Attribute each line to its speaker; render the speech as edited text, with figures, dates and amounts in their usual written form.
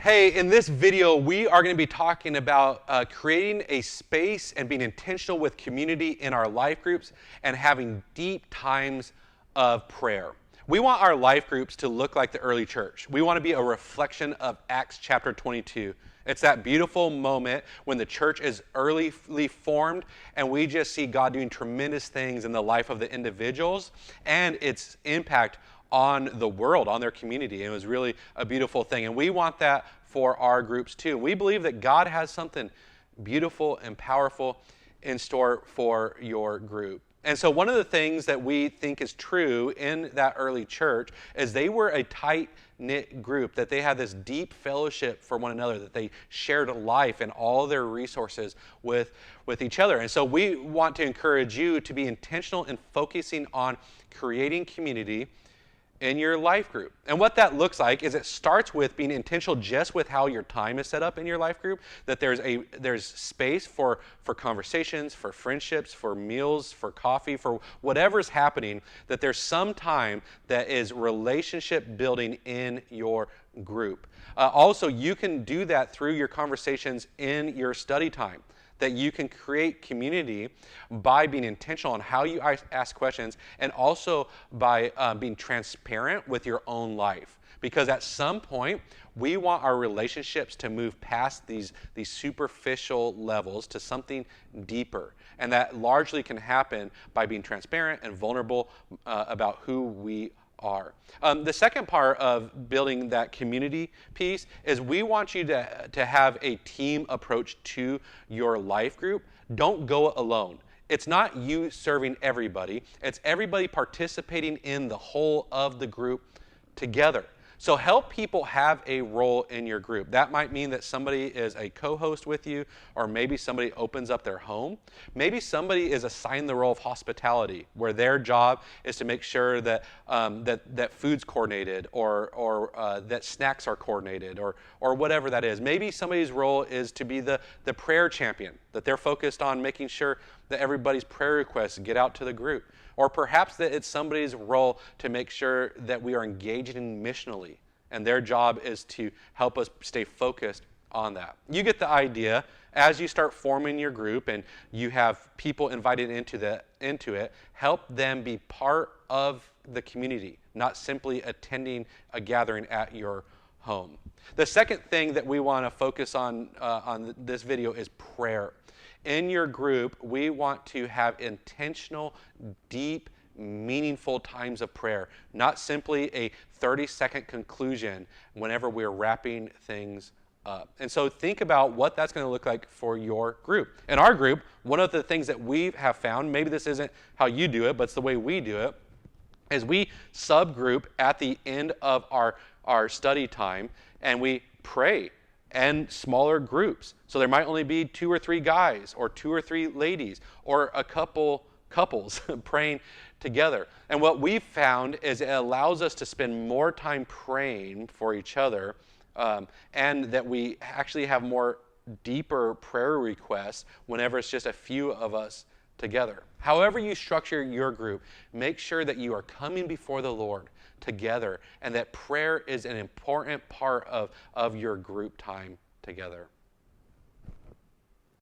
Speaker 1: Hey, in this video, we are going to be talking about creating a space and being intentional with community in our life groups and having deep times of prayer. We want our life groups to look like the early church. We want to be a reflection of Acts chapter 22. It's that beautiful moment when the church is early formed and we just see God doing tremendous things in the life of the individuals and its impact on the world, on their community. It was really a beautiful thing. And we want that for our groups too. We believe that God has something beautiful and powerful in store for your group. And so one of the things that we think is true in that early church is they were a tight-knit group, that they had this deep fellowship for one another, that they shared life and all their resources with each other. And so we want to encourage you to be intentional in focusing on creating community in your life group. And what that looks like is it starts with being intentional just with how your time is set up in your life group, that there's space for conversations, for friendships, for meals, for coffee, for whatever's happening, that there's some time that is relationship building in your group. Also, you can do that through your conversations in your study time, that you can create community by being intentional on how you ask questions and also by being transparent with your own life. Because at some point, we want our relationships to move past these superficial levels to something deeper. And that largely can happen by being transparent and vulnerable about who we are. The second part of building that community piece is we want you to have a team approach to your life group. Don't go alone. It's not you serving everybody. It's everybody participating in the whole of the group together. So help people have a role in your group. That might mean that somebody is a co-host with you, or maybe somebody opens up their home. Maybe somebody is assigned the role of hospitality, where their job is to make sure that that food's coordinated, or that snacks are coordinated, or whatever that is. Maybe somebody's role is to be the prayer champion, that they're focused on making sure that everybody's prayer requests get out to the group. Or perhaps that it's somebody's role to make sure that we are engaging missionally, and their job is to help us stay focused on that. You get the idea. As you start forming your group and you have people invited into it, help them be part of the community, not simply attending a gathering at your home. The second thing that we want to focus on this video is prayer. In your group, we want to have intentional, deep, meaningful times of prayer, not simply a 30-second conclusion whenever we're wrapping things up. And so think about what that's going to look like for your group. In our group, one of the things that we have found, maybe this isn't how you do it, but it's the way we do it, is we subgroup at the end of our study time, and we pray and smaller groups. So there might only be 2 or 3 guys, or 2 or 3 ladies, or a couples praying together. And what we've found is it allows us to spend more time praying for each other, and that we actually have more deeper prayer requests whenever it's just a few of us together. However you structure your group, make sure that you are coming before the Lord together, and that prayer is an important part of your group time together.